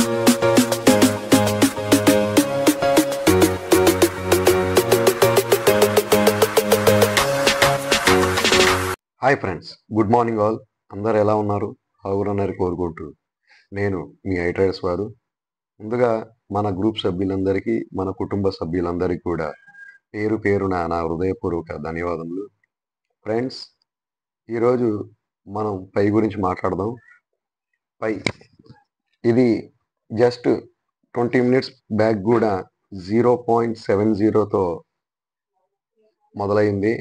Hi friends, good morning all. అందరు ఎలా ఉన్నారు? బాగున్నారు కోరుకుంటూ నేను మీ ఐట్రైడర్స్ వారు. ముందుగా మన గ్రూప్ సభ్యులందరికీ, మన కుటుంబ సభ్యులందరికీ కూడా పేరు పేరున నా హృదయపూర్వక ధన్యవాదములు. ఫ్రెండ్స్, ఈరోజు మనం పై గురించి మాట్లాడదాం. పై ఇది జస్ట్ 20 minutes బ్యాక్ కూడా 0.70తో మొదలైంది.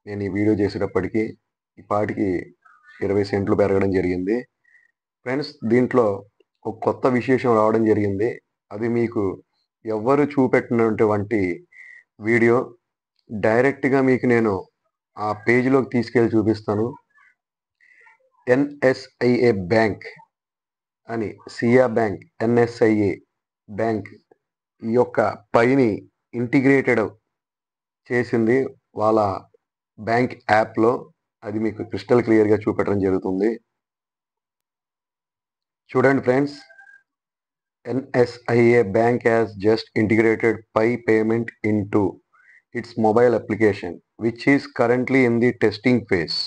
నేను ఈ వీడియో చేసేటప్పటికి ఇప్పటికి 20 సెంట్లు పెరగడం జరిగింది. ఫ్రెండ్స్, దీంట్లో ఒక కొత్త విశేషం రావడం జరిగింది. అది మీకు ఎవ్వరు చూపెట్టినటువంటి వీడియో. డైరెక్ట్గా మీకు నేను ఆ పేజీలోకి తీసుకెళ్ళి చూపిస్తాను. NSIA బ్యాంక్ అని, సియా బ్యాంక్, NSIA బ్యాంక్ ఈ యొక్క పైని ఇంటిగ్రేటెడ్ చేసింది వాళ్ళ బ్యాంక్ యాప్లో. అది మీకు క్రిస్టల్ క్లియర్గా చూపెట్టడం జరుగుతుంది. చూడండి friends, NSIA bank has just integrated pi payment into its mobile application which is currently in the testing phase.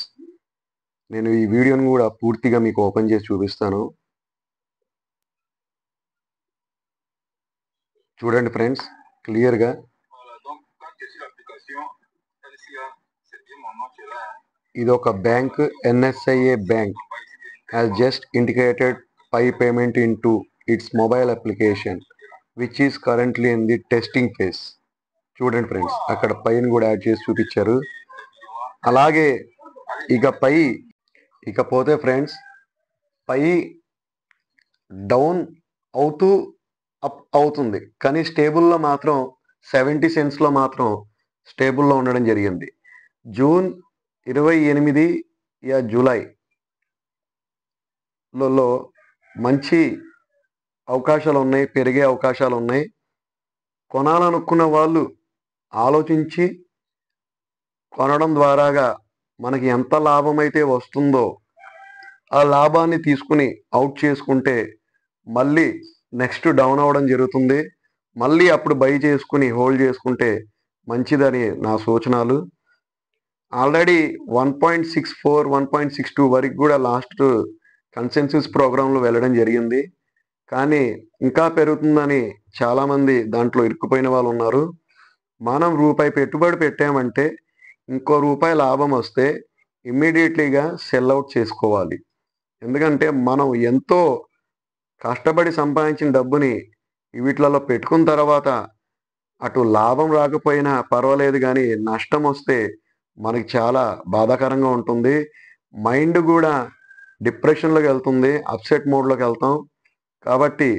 నేను ఈ వీడియోని కూడా పూర్తిగా మీకు ఓపెన్ చేసి చూపిస్తాను. చూడండి ఫ్రెండ్స్, క్లియర్గా ఇది ఒక bank. NSIA bank has just integrated pi payment into its mobile application which is currently in the testing phase. చూడండి ఫ్రెండ్స్, అక్కడ పైన కూడా యాడ్ చేసి చూపించారు. అలాగే ఇకపోతే ఫ్రెండ్స్, పై డౌన్ అవుతూ అప్ అవుతుంది, కానీ స్టేబుల్లో మాత్రం 70 సెంట్స్లో మాత్రం స్టేబుల్లో ఉండడం జరిగింది. జూన్ 28 జూలైలో మంచి అవకాశాలు ఉన్నాయి, పెరిగే అవకాశాలు ఉన్నాయి. కొనాలనుకున్న వాళ్ళు ఆలోచించి కొనడం ద్వారాగా మనకి ఎంత లాభం అయితే వస్తుందో ఆ లాభాన్ని తీసుకుని అవుట్ చేసుకుంటే మళ్ళీ నెక్స్ట్ డౌన్ అవ్వడం జరుగుతుంది. మళ్ళీ అప్పుడు బై చేసుకుని హోల్డ్ చేసుకుంటే మంచిదని నా సూచనలు. ఆల్రెడీ 1.64, 1.62 వరకు కూడా లాస్ట్ కన్సెన్సస్ ప్రోగ్రాంలో వెళ్ళడం జరిగింది. కానీ ఇంకా పెరుగుతుందని చాలామంది దాంట్లో ఇరుక్కుపోయిన వాళ్ళు ఉన్నారు. మనం రూపాయి పెట్టుబడి పెట్టామంటే ఇంకో రూపాయి లాభం వస్తే ఇమ్మీడియట్లీగా సెల్ అవుట్ చేసుకోవాలి. ఎందుకంటే మనం ఎంతో కష్టపడి సంపాదించిన డబ్బుని వీటిలలో పెట్టుకున్న తర్వాత అటు లాభం రాకపోయినా పర్వాలేదు, కానీ నష్టం వస్తే మనకి చాలా బాధాకరంగా ఉంటుంది. మైండ్ కూడా డిప్రెషన్లోకి వెళ్తుంది, అప్సెట్ మోడ్లోకి వెళ్తాం. కాబట్టి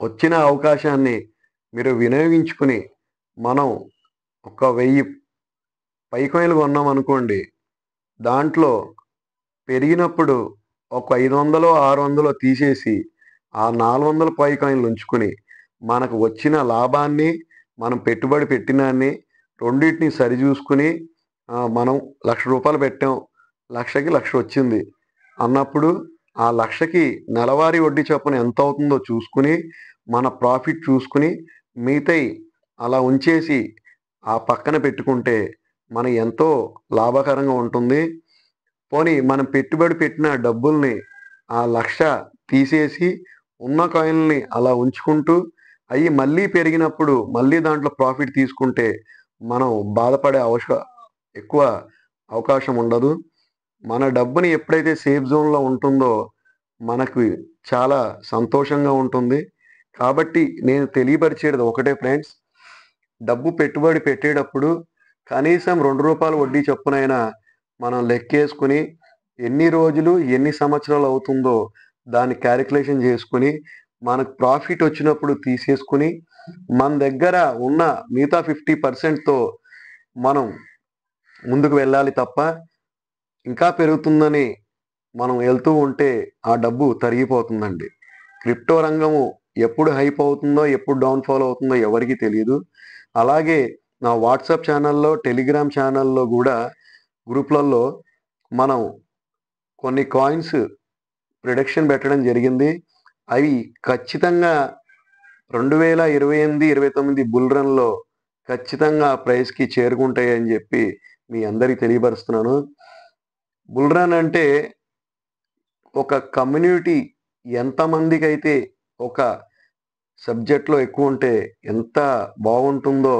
వచ్చిన అవకాశాన్ని మీరు వినియోగించుకుని మనం ఒక 1000 పై కాయిన్లు కొన్నాం అనుకోండి, దాంట్లో పెరిగినప్పుడు ఒక 500, 600 తీసేసి ఆ 400 పై కాయిన్లు ఉంచుకుని మనకు వచ్చిన లాభాన్ని, మనం పెట్టుబడి పెట్టినాన్ని రెండింటిని సరిచూసుకుని మనం 1,00,000 రూపాయలు పెట్టాం, 1,00,000కి 1,00,000 వచ్చింది అన్నప్పుడు ఆ 1,00,000కి నెలవారీ వడ్డీ చొప్పున ఎంత అవుతుందో చూసుకుని మన ప్రాఫిట్ చూసుకుని మిగతాయి అలా ఉంచేసి ఆ పక్కన పెట్టుకుంటే మన ఎంతో లాభకరంగా ఉంటుంది. పోనీ మనం పెట్టుబడి పెట్టిన డబ్బుల్ని ఆ 1,00,000 తీసేసి ఉన్న కాయిన్లని అలా ఉంచుకుంటూ అవి మళ్ళీ పెరిగినప్పుడు మళ్ళీ దాంట్లో ప్రాఫిట్ తీసుకుంటే మనం బాధపడే ఎక్కువ అవకాశం ఉండదు. మన డబ్బుని ఎప్పుడైతే సేఫ్ జోన్లో ఉంటుందో మనకు చాలా సంతోషంగా ఉంటుంది. కాబట్టి నేను తెలియపరిచేది ఒకటే ఫ్రెండ్స్, డబ్బు పెట్టుబడి పెట్టేటప్పుడు కనీసం 2 రూపాయలు వడ్డీ చొప్పునైనా మనం లెక్కేసుకుని ఎన్ని రోజులు ఎన్ని సంవత్సరాలు అవుతుందో దాన్ని క్యాలిక్యులేషన్ చేసుకుని మనకు ప్రాఫిట్ వచ్చినప్పుడు తీసేసుకుని మన దగ్గర ఉన్న మిగతా 50%తో మనం ముందుకు వెళ్ళాలి తప్ప ఇంకా పెరుగుతుందని మనం వెళ్తూ ఉంటే ఆ డబ్బు తరిగిపోతుందండి. క్రిప్టో రంగము ఎప్పుడు హైప్ అవుతుందో ఎప్పుడు డౌన్ఫాల్ అవుతుందో ఎవరికి తెలియదు. అలాగే నా వాట్సాప్ ఛానల్లో, టెలిగ్రామ్ ఛానల్లో కూడా గ్రూప్లలో మనం కొన్ని కాయిన్స్ ప్రిడిక్షన్ పెట్టడం జరిగింది. అవి ఖచ్చితంగా 2028, 29 బుల్ రన్‌లో ఖచ్చితంగా ఆ ప్రైస్‌కి చేరుకుంటాయని జెప్పి మీ అందరికి తెలియపరుస్తున్నాను. బుల్ రన్ అంటే ఒక కమ్యూనిటీ ఎంతమందికైతే ఒక సబ్జెక్ట్‌లో ఎక్కువుంటే ఎంత బావుంటుందో,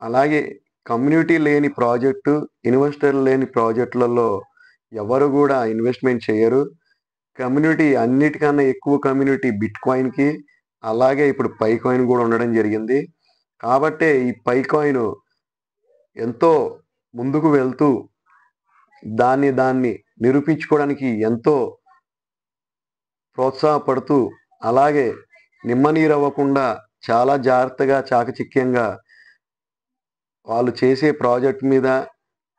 అలాగే కమ్యూనిటీ లేని ప్రాజెక్టు, ఇన్వెస్టర్లు లేని ప్రాజెక్టులలో ఎవరు గూడా ఇన్వెస్ట్‌మెంట్ చేయరు. కమ్యూనిటీ అన్నిటికన్నా ఎక్కువ కమ్యూనిటీ బిట్‌కాయిన్‌కి, అలాగే ఇప్పుడు పై కాయిన్ గూడా ఉండడం జరిగింది. కాబట్టే ఈ పై కాయిన్ ఎంతో ముందుకు వెళ్తూ దాన్ని నిరూపించుకోవడానికి ఎంతో ప్రోత్సాహపడుతూ, అలాగే నిమ్మనీరవ్వకుండా చాలా జాగ్రత్తగా, చాకచక్యంగా వాళ్ళు చేసే ప్రాజెక్ట్ మీద,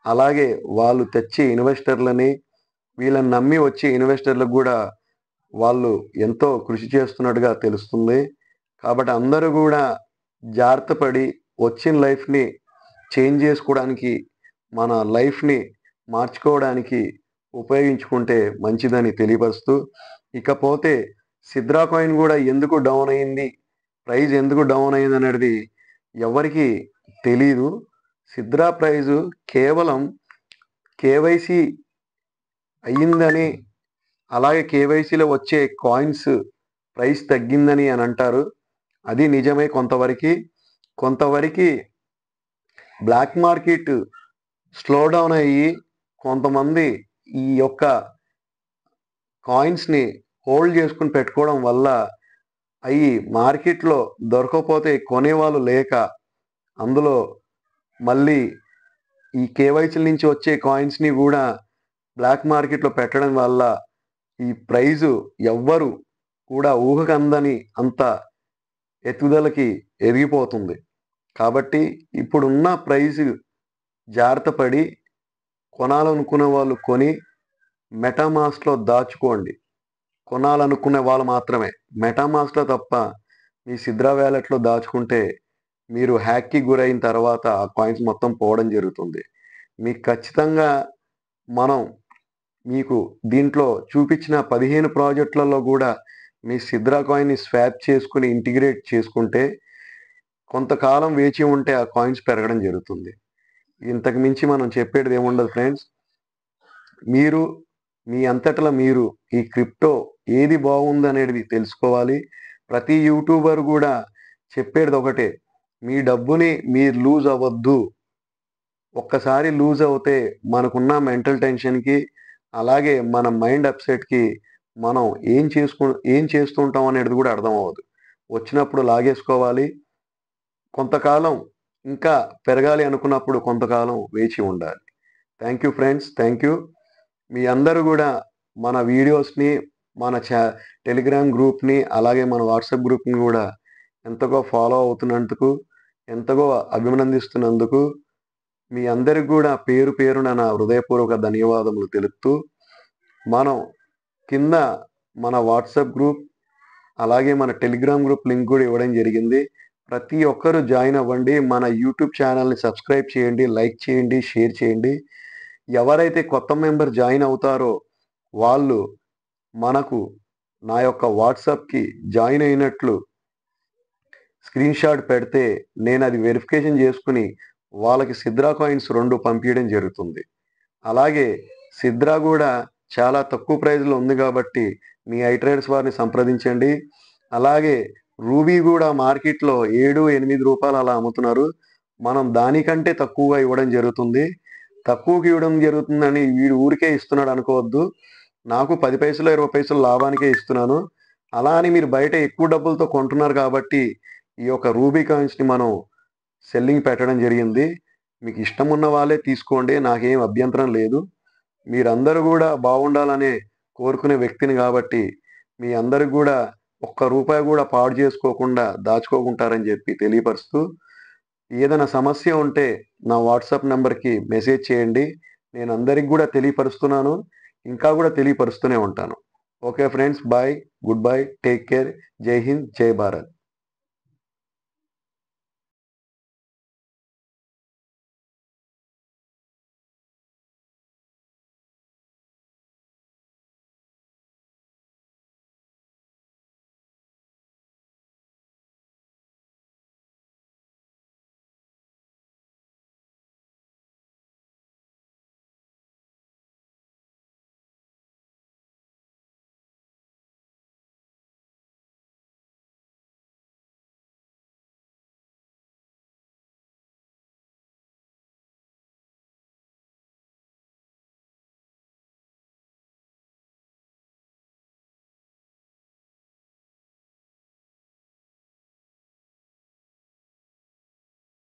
అలాగే వాళ్ళు తెచ్చే ఇన్వెస్టర్లని, వీళ్ళని నమ్మి వచ్చే ఇన్వెస్టర్లకు గూడా వాళ్ళు ఎంతో కృషి చేస్తున్నట్టుగా తెలుస్తుంది. కాబట్టి అందరూ గూడా జాగ్రత్త పడి వచ్చిన లైఫ్‌ని చేంజ్ జేసుకోవడానికి, మన లైఫ్‌ని మార్చుకోవడానికి ఉపయోగించుకుంటే మంచిదని తెలియపరుస్తూ, ఇకపోతే సిద్రా కాయిన్ గూడా ఎందుకు డౌన్ అయింది? ప్రైస్ ఎందుకు డౌన్ అయిందనేది ఎవ్వరికీ తెలీదు. సిద్రా ప్రైజు కేవలం కేవైసీ అయ్యిందని, అలాగే కేవైసీలో వచ్చే కాయిన్స్ ప్రైస్ తగ్గిందని అని అంటారు. అది నిజమే కొంతవరకి. కొంతవరకి బ్లాక్ మార్కెట్ స్లో డౌన్ అయ్యి కొంతమంది ఈ యొక్క కాయిన్స్‌ని హోల్డ్ చేసుకొని పెట్టుకోవడం వల్ల అయి మార్కెట్‌లో దొరకకపోతే కొనేవాళ్ళు లేక, అందులో మళ్ళీ ఈ కేవైసీల నుంచి వచ్చే కాయిన్స్‌ని గూడా బ్లాక్ మార్కెట్‌లో పెట్టడం వల్ల ఈ ప్రైజు ఎవ్వరు కూడా ఊహకందని అంత ఎత్తుదలకి ఎదిగిపోతుంది. కాబట్టి ఇప్పుడున్న ప్రైజు జాగ్రత్త పడి కొనాలనుకునే వాళ్ళు కొని మెటామాస్క్‌లో దాచుకోండి. కొనాలనుకునే వాళ్ళు మాత్రమే. మెటామాస్క్‌లో తప్ప మీ సిద్రా వాలెట్‌లో దాచుకుంటే మీరు హ్యాక్‌కి గురైన తర్వాత ఆ కాయిన్స్ మొత్తం పోవడం జరుగుతుంది. మీకు ఖచ్చితంగా మనం మీకు దీంట్లో చూపించిన 15 ప్రాజెక్టులలో గూడా మీ సిద్రా కాయిన్‌ని స్వాప్ చేసుకొని ఇంటిగ్రేట్ చేసుకుంటే కొంతకాలం వేచి ఉంటే ఆ కాయిన్స్ పెరగడం జరుగుతుంది. ఇంతకు మించి మనం చెప్పేటిదేముండదు ఫ్రెండ్స్. మీరు మీ అంతటల మీరు ఈ క్రిప్టో ఏది బాగుందనేది తెలుసుకోవాలి. ప్రతి యూట్యూబర్ గూడా చెప్పేటిదొకటే. మీ డబ్బుని మీరు లూజ్ అవ్వద్దు. ఒక్కసారి లూజ్ అవుతే మనకున్న మెంటల్ టెన్షన్‌కి, అలాగే మన మైండ్ అప్‌సెట్‌కి మనం ఏం చేస్తుంటాం అనేది గూడా అర్థం అవ్వదు. వచ్చినప్పుడు లాగేసుకోవాలి. కొంతకాలం ఇంకా పెరగాలి అనుకున్నప్పుడు కొంతకాలం వేచి ఉండాలి. Thank you friends. Thank you. మీ అందరూ గూడా మన వీడియోస్‌ని, మన టెలిగ్రామ్ గ్రూప్‌ని, అలాగే మన వాట్సాప్ గ్రూప్‌ని గూడా ఎంతగా ఫాలో అవుతున్నందుకు, ఎంతగా అభినందిస్తున్నందుకు మీ అందరికి గూడా పేరు పేరున నా హృదయపూర్వక ధన్యవాదములు తెలుపుతూ, మనం కింద మన వాట్సాప్ గ్రూప్, అలాగే మన టెలిగ్రామ్ గ్రూప్ లింక్ గూడా ఇవ్వడం జరిగింది. ప్రతి ఒక్కరు జాయిన్ అవ్వండి. మన యూట్యూబ్ ఛానెల్‌ని సబ్స్క్రైబ్ చేయండి, లైక్ చేయండి, షేర్ చేయండి. ఎవరైతే కొత్త మెంబర్ జాయిన్ అవుతారో వాళ్ళు మనకు నా యొక్క వాట్సాప్‌కి జాయిన్ అయినట్లు స్క్రీన్‌షాట్ పెడితే నేనది వెరిఫికేషన్ చేసుకొని వాళ్ళకి సిద్రా కాయిన్స్ 2 పంపియడం జరుగుతుంది. అలాగే సిద్రా గూడా చాలా తక్కువ ప్రైస్‌లో ఉంది గాబట్టి మీ ఐట్రేడర్స్ వారిని సంప్రదించండి. అలాగే రూబీ గూడా మార్కెట్‌లో రూ. 7, 8 అలా అమ్ముతున్నారు. మనం దానికంటే తక్కువగా ఇవ్వడం జరుగుతుంది. తక్కువకి ఇవ్వడం జరుగుతుందని వీడు ఊరికే ఇస్తున్నాడు అనుకోవద్దు. నాకు 10 పైసలో, 20 పైసలు లాభానికే ఇస్తున్నాను. అలా అని మీరు బయట ఎక్కువ డబ్బులతో కొంటున్నారు కాబట్టి ఈ యొక్క రూబీ కాయిన్స్‌ని మనం సెల్లింగ్ పెట్టడం జరిగింది. మీకు ఇష్టం ఉన్న వాళ్ళే తీసుకోండి. నాకేం అభ్యంతరం లేదు. మీరందరూ గూడా బాగుండాలనే కోరుకునే వ్యక్తిని గాబట్టి మీ అందరికి గూడా ఒక్క రూపాయి గూడా పాడు చేసుకోకుండా దాచుకోకుంటారని జెప్పి తెలియపరుస్తూ, ఏదైనా సమస్య ఉంటే నా వాట్సాప్ నంబర్‌కి మెసేజ్ చేయండి. నేను అందరికి గూడా తెలియపరుస్తున్నాను. ఇంకా గూడా తెలియపరుస్తూనే ఉంటాను. Okay friends. Bye. Goodbye. Take care. Jai Hind. జై భారత్.